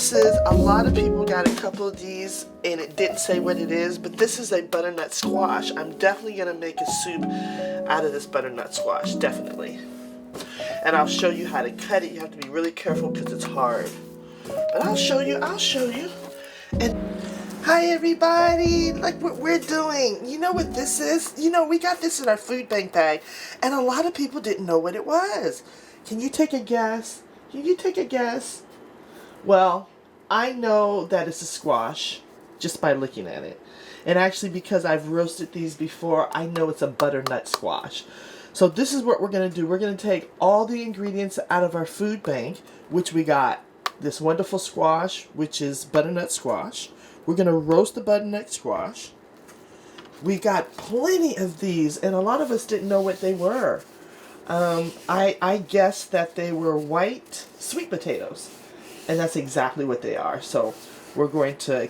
this is, a lot of people got a couple of these and it didn't say what it is, but this is a butternut squash. I'm definitely going to make a soup out of this butternut squash, definitely. And I'll show you how to cut it. You have to be really careful because it's hard. But I'll show you. And hi everybody, like what we're doing. You know what this is? You know, we got this in our food bank bag and a lot of people didn't know what it was. Can you take a guess? Can you take a guess? Well, I know that it's a squash just by looking at it. And actually, because I've roasted these before, I know it's a butternut squash. So this is what we're going to do. We're going to take all the ingredients out of our food bank, which we got this wonderful squash, which is butternut squash. We're going to roast the butternut squash. We got plenty of these, and a lot of us didn't know what they were. I guessed that they were white sweet potatoes. And that's exactly what they are. So we're going to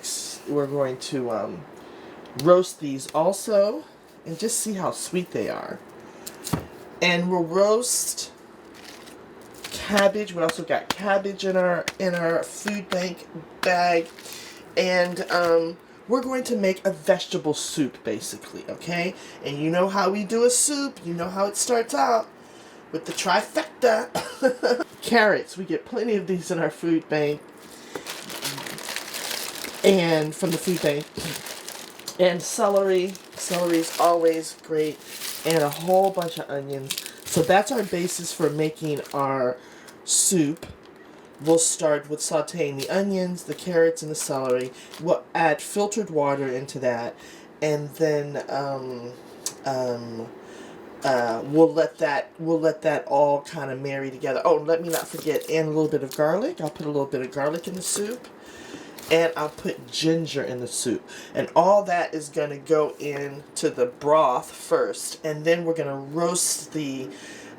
roast these also, and just see how sweet they are. And we'll roast cabbage. We also got cabbage in our food bank bag, and we're going to make a vegetable soup basically. Okay, and you know how we do a soup. You know how it starts out with the trifecta. Carrots, we get plenty of these in our food bank and from the food bank. And celery is always great, and a whole bunch of onions. So that's our basis for making our soup. We'll start with sauteing the onions, the carrots, and the celery. We'll add filtered water into that, and then we'll let that all kind of marry together. Oh, let me not forget, and a little bit of garlic. I'll put a little bit of garlic in the soup, and I'll put ginger in the soup, and all that is going to go into the broth first, and then we're going to roast the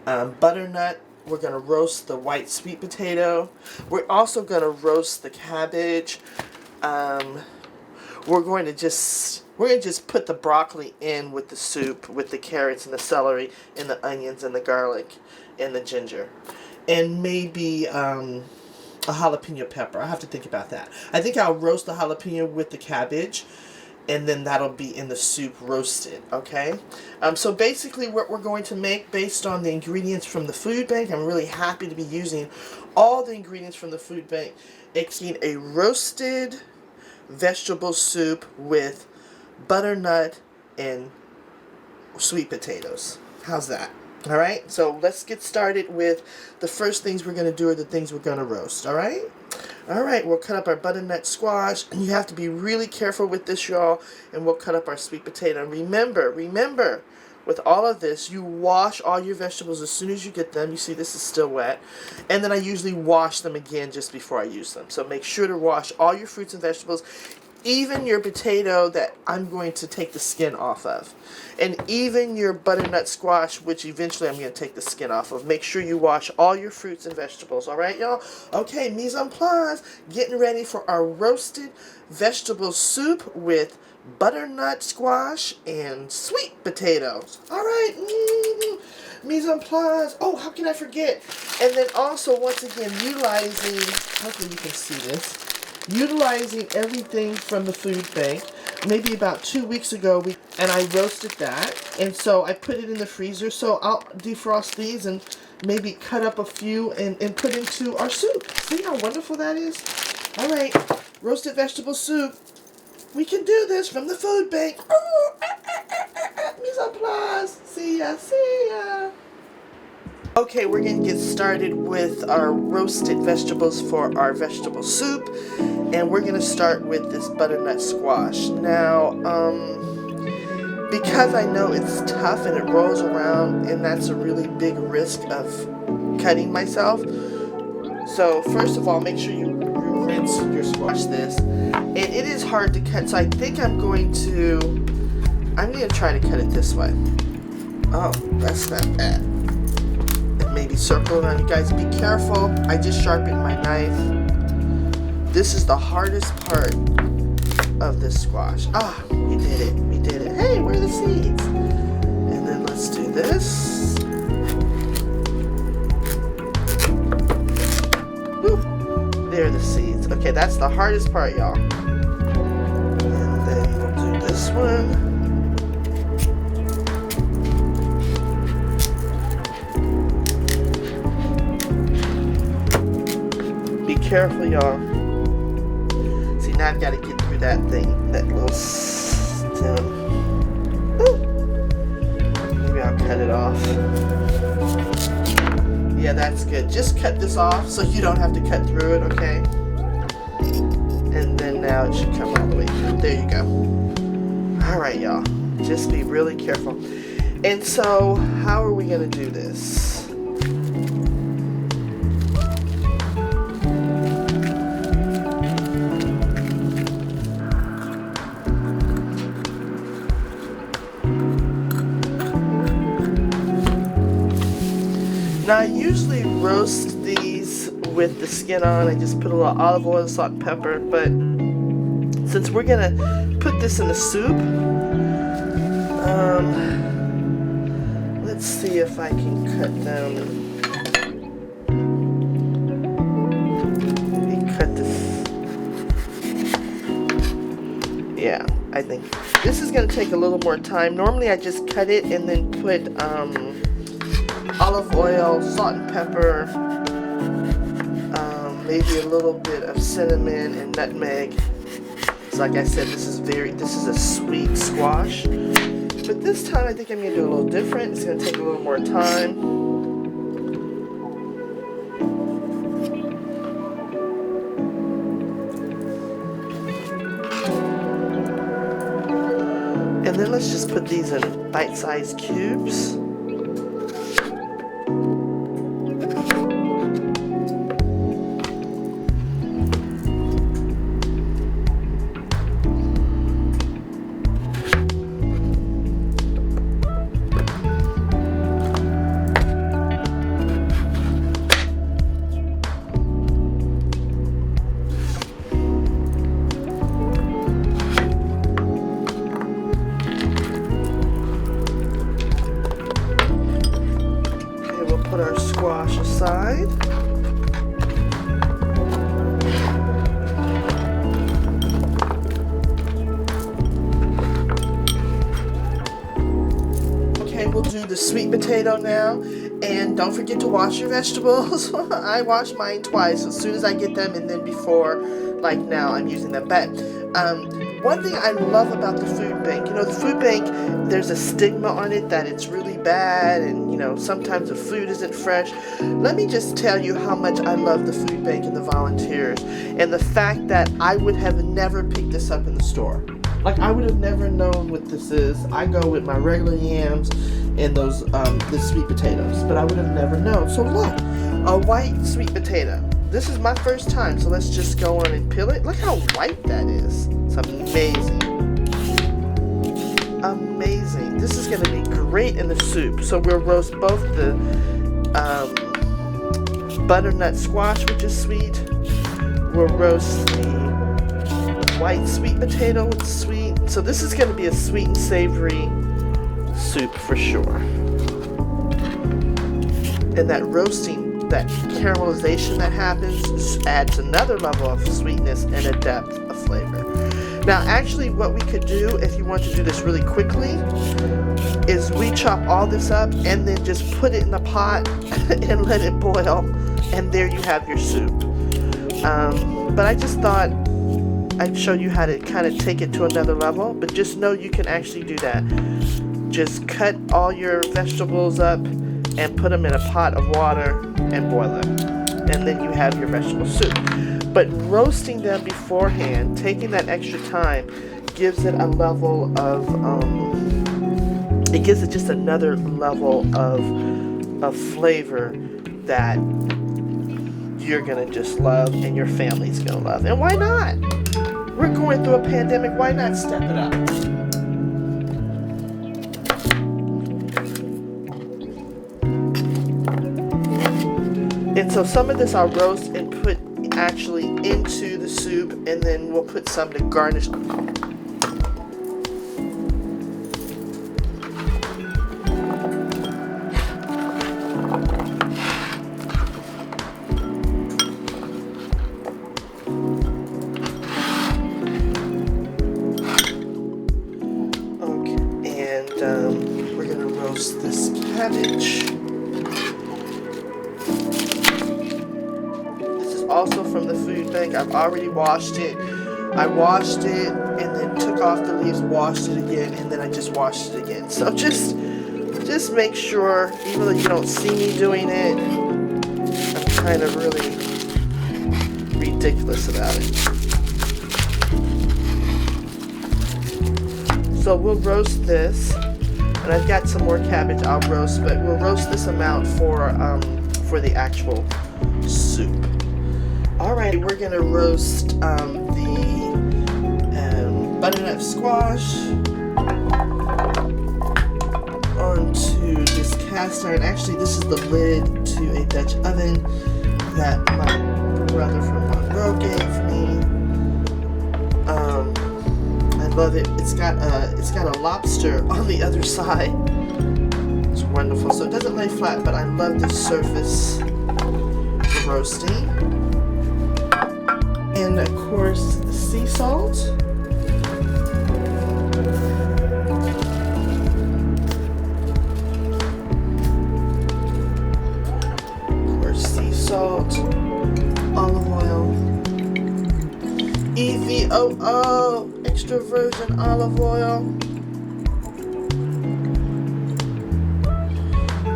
butternut. We're going to roast the white sweet potato. We're also going to roast the cabbage. We're going to just put the broccoli in with the soup, with the carrots and the celery and the onions and the garlic and the ginger. And maybe a jalapeno pepper. I have to think about that. I think I'll roast the jalapeno with the cabbage, and then that'll be in the soup roasted, okay? So basically what we're going to make based on the ingredients from the food bank, I'm really happy to be using all the ingredients from the food bank, making a roasted vegetable soup with butternut and sweet potatoes. How's that? All right, so let's get started with the first things we're going to do are the things we're going to roast, all right? All right, we'll cut up our butternut squash, and you have to be really careful with this, y'all, and we'll cut up our sweet potato. And remember, with all of this, you wash all your vegetables as soon as you get them. You see this is still wet. And then I usually wash them again just before I use them. So make sure to wash all your fruits and vegetables, even your potato that I'm going to take the skin off of. And even your butternut squash, which eventually I'm going to take the skin off of. Make sure you wash all your fruits and vegetables. All right, y'all? Okay, mise en place. Getting ready for our roasted vegetable soup with butternut squash and sweet potatoes. All right. Mise en place. Oh, how can I forget? And then also, once again, utilizing, hopefully you can see this, utilizing everything from the food bank. Maybe about 2 weeks ago, and I roasted that, and so I put it in the freezer. So I'll defrost these and maybe cut up a few and put into our soup. See how wonderful that is? All right, roasted vegetable soup. We can do this from the food bank. Oh, mise en place. See ya. Okay, we're going to get started with our roasted vegetables for our vegetable soup, and we're going to start with this butternut squash. Now, because I know it's tough and it rolls around, and that's a really big risk of cutting myself, so first of all, make sure you rinse your squash this, and it is hard to cut, so I think I'm going to try to cut it this way. Oh, that's not bad. Maybe circle around. You guys be careful. I just sharpened my knife. This is the hardest part of this squash. Ah, we did it. Hey, where are the seeds? And then let's do this. Woo. There are the seeds. seeds. Okay, that's the hardest part, y'all. And then we'll do this one. Be careful, y'all. See, now I've got to get through that thing, that little stem. Ooh. Maybe I'll cut it off. Yeah, that's good. Just cut this off so you don't have to cut through it, okay? And then now it should come all the way through. There you go. Alright, y'all. Just be really careful. And so, how are we going to do this? Now I usually roast these with the skin on. I just put a little olive oil, salt, and pepper. But since we're gonna put this in the soup, let's see if I can cut down. Maybe cut this. Yeah, I think this is gonna take a little more time. Normally I just cut it and then put olive oil, salt and pepper, maybe a little bit of cinnamon and nutmeg. So like I said, this is a sweet squash. But this time I think I'm gonna do a little different. It's gonna take a little more time. And then let's just put these in bite-sized cubes. Put our squash aside. Okay, we'll do the sweet potato now. And don't forget to wash your vegetables. I wash mine twice, as soon as I get them and then before, like now, I'm using them. But one thing I love about the food bank, you know, the food bank, there's a stigma on it that it's really bad and, you know, sometimes the food isn't fresh. Let me just tell you how much I love the food bank and the volunteers and the fact that I would have never picked this up in the store. Like, I would have never known what this is. I go with my regular yams and those, the sweet potatoes, but I would have never known. So look, a white sweet potato. This is my first time, so let's just go on and peel it. Look how white that is. It's amazing. Amazing. This is going to be great in the soup. So we'll roast both the butternut squash, which is sweet. We'll roast the white sweet potato, which is sweet. So this is going to be a sweet and savory soup for sure. And that roasting, that caramelization that happens adds another level of sweetness and a depth of flavor. Now actually what we could do if you want to do this really quickly is we chop all this up and then just put it in the pot and let it boil, and there you have your soup. But I just thought I'd show you how to kind of take it to another level, but just know you can actually do that. Just cut all your vegetables up and put them in a pot of water and boil them, and then you have your vegetable soup. But roasting them beforehand, taking that extra time, gives it a level of, it gives it just another level of flavor that you're gonna just love and your family's gonna love. And why not? We're going through a pandemic, why not step it up? And so some of this I'll roast and put actually into the soup, and then we'll put some to garnish. cabbage. This is also from the food bank. I've already washed it. I washed it and then took off the leaves, washed it again, and then I just washed it again. So just make sure, even though you don't see me doing it, I'm kind of really ridiculous about it. So we'll roast this, and I've got some more cabbage I'll roast, but we'll roast this amount for the actual soup. All right, we're gonna roast the butternut squash onto this cast iron. Actually, this is the lid to a Dutch oven that my brother from Monroe gave me. I love it. It's got a lobster on the other side. It's wonderful. So it doesn't lay flat, but I love this surface for roasting. And of course, sea salt. Of course, sea salt, olive oil, EVOO, extra virgin olive oil.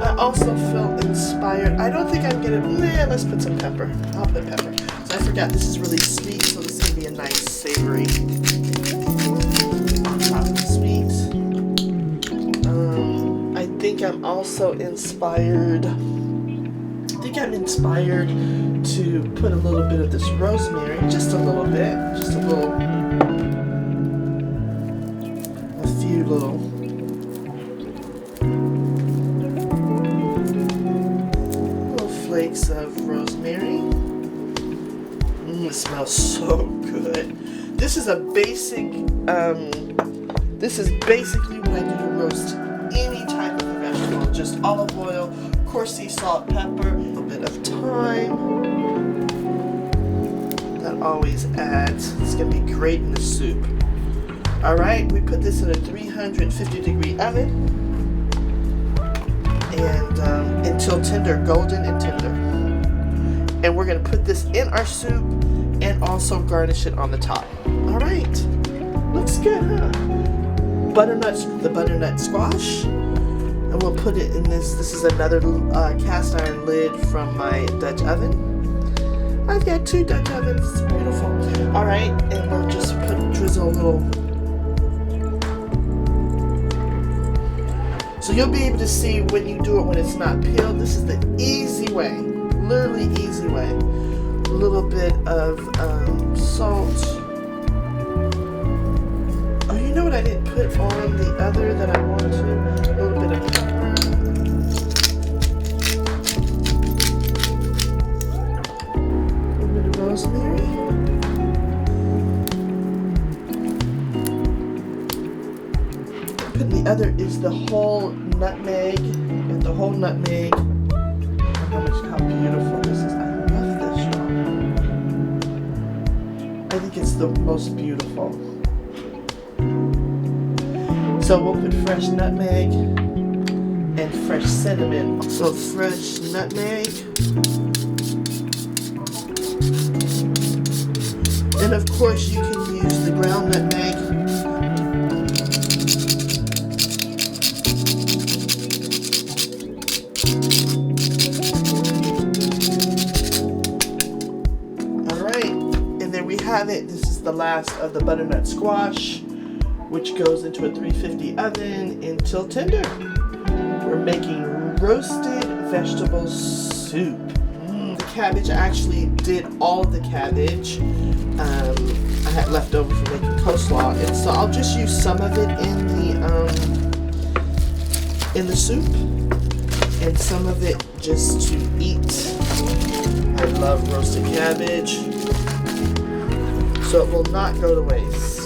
I also feel inspired. I don't think I'm gonna, let's put some pepper. I'll put pepper. So I forgot this is really sweet, so this is gonna be a nice savory on top of the sweet. I think I'm also inspired. To put a little bit of this rosemary, just a little bit, a few little flakes of rosemary. It smells so good. This is basically what I do to roast any type of vegetable. Just olive oil, of course sea salt, pepper, a little bit of thyme. That always adds. It's gonna be great in the soup. All right, we put this in a 350-degree oven, and until tender, golden and tender. And we're gonna put this in our soup and also garnish it on the top. All right, looks good, huh? The butternut squash, and we'll put it in this. This is another cast iron lid from my Dutch oven. I've got 2 Dutch ovens. It's beautiful. All right, and we'll just drizzle a little. So you'll be able to see when you do it when it's not peeled. This is the easy way, literally easy way. A little bit of salt. Oh, you know what I didn't put on the other that I want to? A little bit of pepper. A little bit of rosemary. And the other is the whole nutmeg. And the whole nutmeg. How beautiful this is. I love this, y'all. I think it's the most beautiful. So we'll put fresh nutmeg and fresh cinnamon. So fresh nutmeg. And of course you can use the ground nutmeg. Have it. This is the last of the butternut squash, which goes into a 350 oven until tender. We're making roasted vegetable soup. The cabbage, I actually did all of the cabbage. I had left over from making coleslaw, and so I'll just use some of it in the soup, and some of it just to eat. I love roasted cabbage. So it will not go to waste.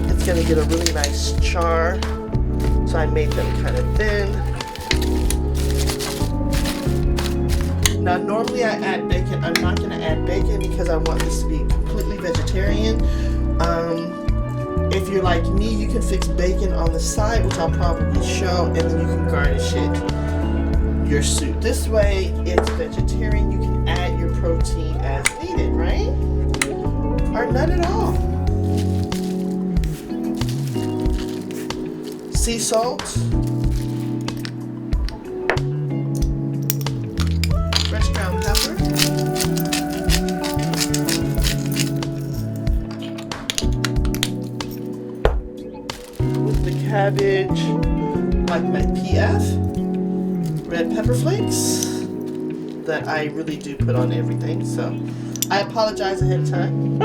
It's going to get a really nice char. So I made them kind of thin. Now normally I add bacon. I'm not going to add bacon because I want this to be completely vegetarian. If you're like me, you can fix bacon on the side, which I'll probably show, and then you can garnish it, your soup. This way, it's vegetarian. You can add your protein as needed, right? Or none at all. Sea salt. Fresh ground pepper. With the cabbage, like my PF. Red pepper flakes that I really do put on everything, so I apologize ahead of time.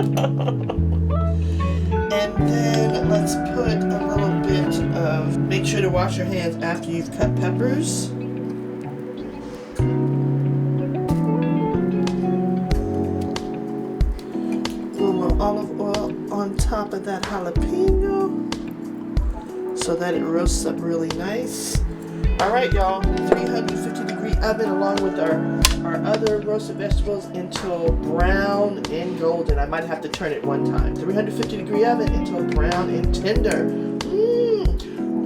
And then let's put a little bit of, make sure to wash your hands after you've cut peppers. A little olive oil on top of that jalapeno so that it roasts up really nice. Alright y'all, 350 degree oven along with our other roasted vegetables until brown and golden. I might have to turn it one time. 350 degree oven until brown and tender.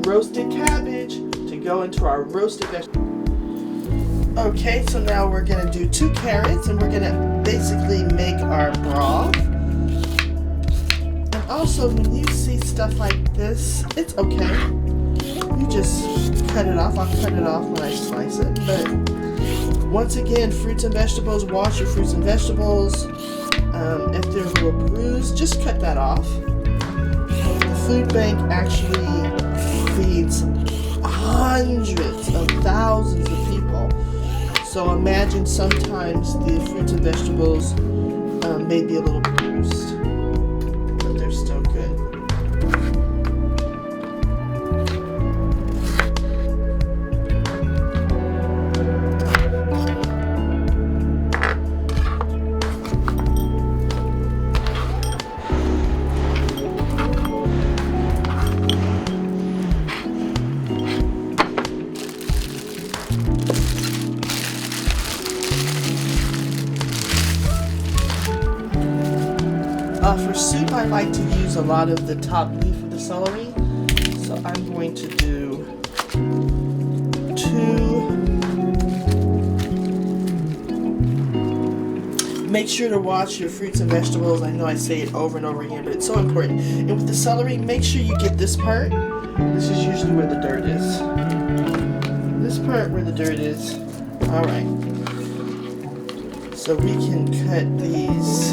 Roasted cabbage to go into our roasted vegetables. Okay, so now we're going to do 2 carrots and we're going to basically make our broth. And also when you see stuff like this, it's okay. You just cut it off. I'll cut it off when I slice it. But once again, fruits and vegetables, wash your fruits and vegetables. If they're a little bruised, just cut that off. The food bank actually feeds hundreds of thousands of people. So imagine sometimes the fruits and vegetables may be a little bruised, but they're still good. For soup, I like to use a lot of the top leaf of the celery, so I'm going to do 2. Make sure to wash your fruits and vegetables. I know I say it over and over again, but it's so important. And with the celery, make sure you get this part. This is usually where the dirt is. This part where the dirt is. Alright. So we can cut these.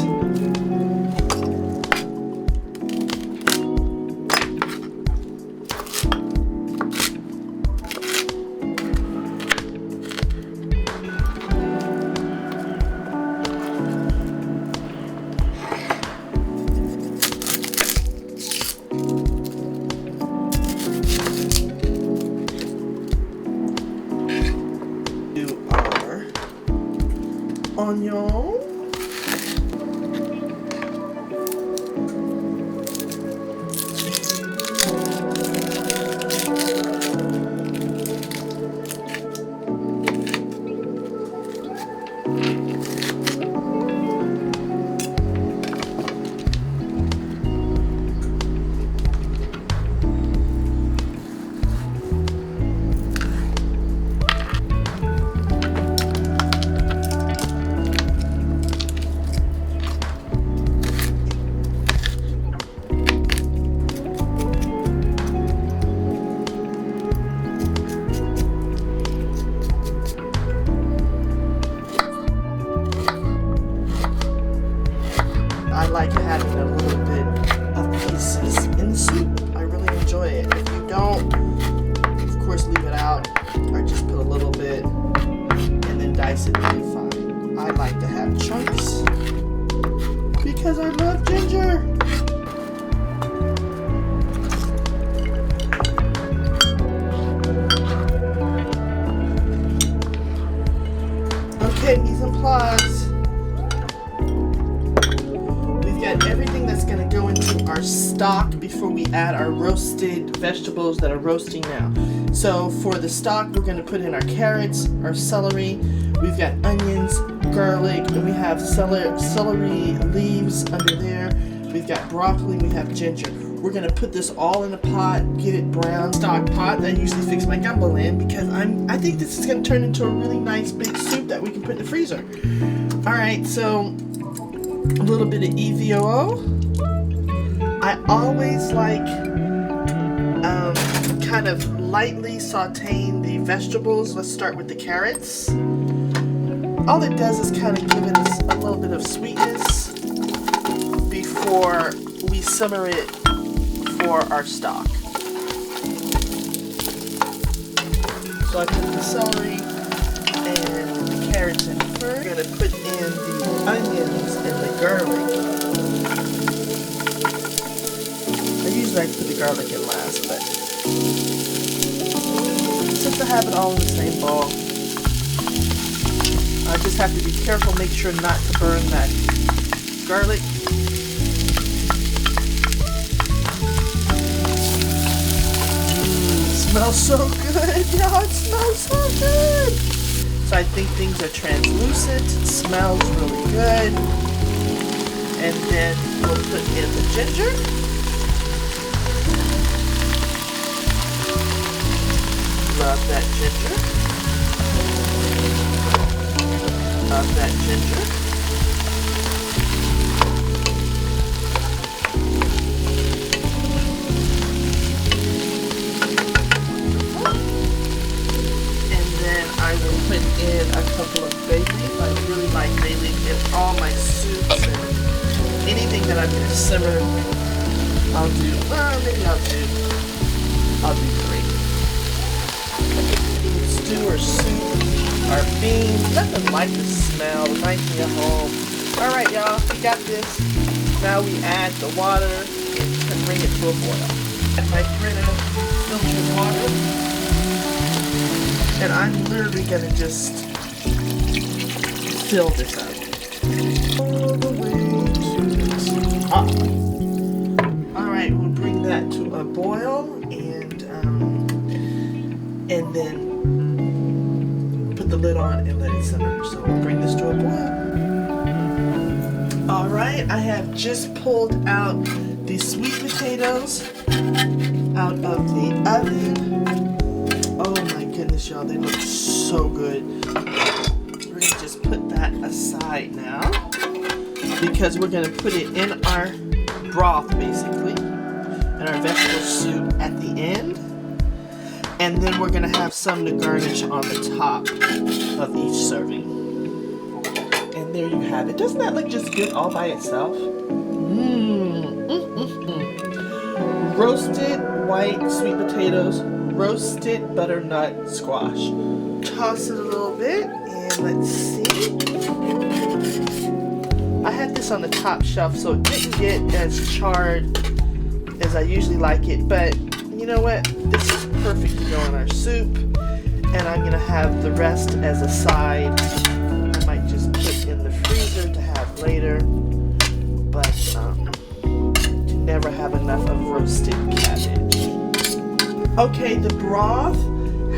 Onion. I like having a little bit of pieces in the soup. I really enjoy it. If you don't, of course leave it out or just put a little bit and then dice it really fine. I like to have chunks because I love ginger. Okay, mise en place. Everything that's going to go into our stock before we add our roasted vegetables that are roasting now. So for the stock, we're going to put in our carrots, our celery. We've got onions, garlic, and we have celery leaves under there. We've got broccoli, we have ginger. We're going to put this all in a pot, get it brown. Stock pot that I usually fix my gumbo in because I think this is going to turn into a really nice big soup that we can put in the freezer. Alright, so a little bit of EVOO. I always like kind of lightly sauteing the vegetables. Let's start with the carrots. All it does is kind of give it a little bit of sweetness before we simmer it for our stock. So I put the celery and the carrots in first. We're going to put in the onions and the garlic. I usually like to put the garlic in last, but since I have it all in the same bowl, I just have to be careful, make sure not to burn that garlic. Smells so good, y'all. It smells so good. So I think things are translucent. It smells really good. And then we'll put in the ginger. Love that ginger. Love that ginger. I will put in a couple of bay leaf. I really like bay leaf in all my soups and anything that I'm going to simmer. I'll do 3. Stew or soup or beans. Nothing like the smell. Reminds me of home. Alright, y'all. We got this. Now we add the water and bring it to a boil. Add my Brita filtered water. And I'm literally going to just fill this up. All the way to the top. Alright, we'll bring that to a boil and then put the lid on and let it simmer. So we'll bring this to a boil. Alright, I have just pulled out the sweet potatoes out of the oven. Oh my goodness, y'all, they look so good. We're going to just put that aside now because we're going to put it in our broth, basically, and our vegetable soup at the end. And then we're going to have some to garnish on the top of each serving. And there you have it. Doesn't that look just good all by itself? Roasted white sweet potatoes. Roasted butternut squash. Toss it a little bit and let's see. I had this on the top shelf so it didn't get as charred as I usually like it, but you know what? This is perfect to go in our soup, and I'm going to have the rest as a side. I might just put in the freezer to have later, but you never have enough of roasted cabbage. Okay, the broth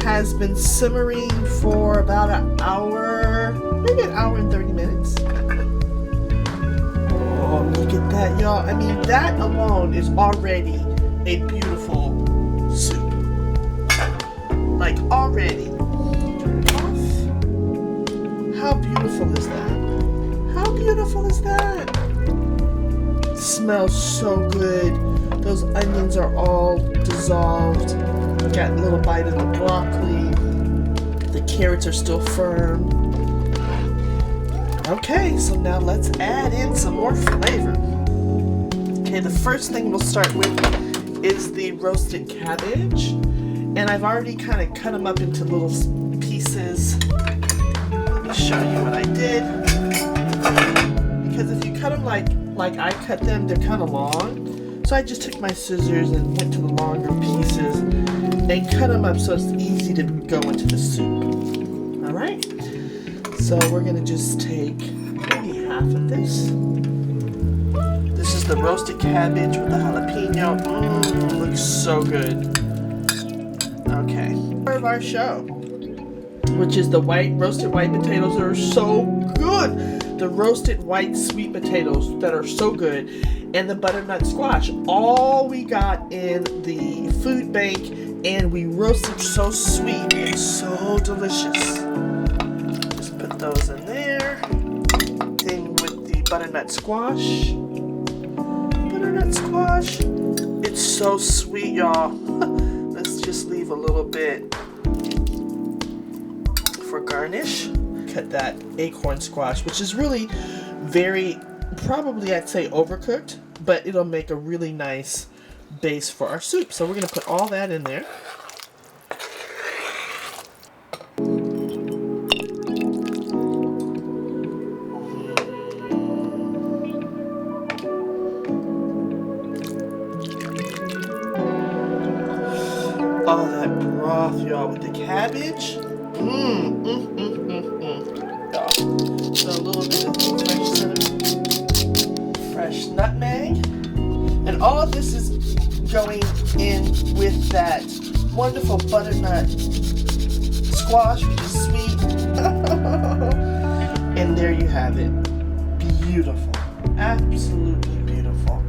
has been simmering for about an hour, maybe an hour and 30 minutes. Oh, look at that, y'all. I mean, that alone is already a beautiful soup. Like, already. Turn it off. How beautiful is that? How beautiful is that? It smells so good. Those onions are all dissolved. Got a little bite of the broccoli. The carrots are still firm. Okay, so now let's add in some more flavor. Okay, the first thing we'll start with is the roasted cabbage. And I've already kind of cut them up into little pieces. Let me show you what I did. Because if you cut them like I cut them, they're kind of long. So I just took my scissors and went to the longer pieces and cut them up so it's easy to go into the soup. Alright? So we're going to just take maybe half of this. This is the roasted cabbage with the jalapeno. Looks so good. Okay. of our show, which is the roasted white potatoes that are so good. The roasted white sweet potatoes that are so good, and the butternut squash. All we got in the food bank, and we roasted so sweet and so delicious. Just put those in there. Then with the butternut squash. Butternut squash. It's so sweet, y'all. Let's just leave a little bit for garnish. Cut that acorn squash, which is really very, probably I'd say overcooked, but it'll make a really nice base for our soup. So we're going to put all that in there. All that broth, y'all, with the cabbage. So a little bit of fresh cinnamon, fresh nutmeg, and all of this is going in with that wonderful butternut squash, which is sweet. And there you have it. Beautiful. Absolutely beautiful.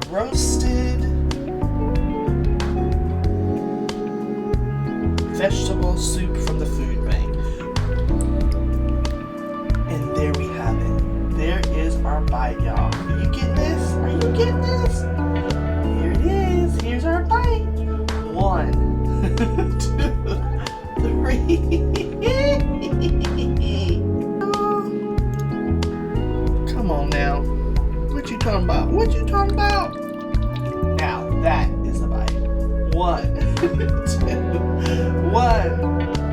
Roasted vegetable soup from the food bank. And there we have it. There is our bite, y'all. Are you getting this? Are you getting this? Here it is. Here's our bite. 1, 2, 3. Come on now. What you talking about? What you talking about? Now that is a bite. 1, 2, 1,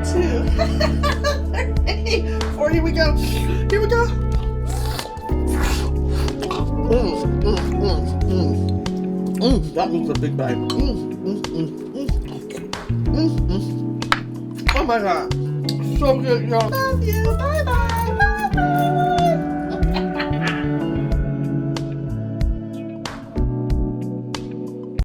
2, 3, 4. Here we go. Here we go. That was a big bite. Oh my God. So good, y'all. Love you. Bye bye.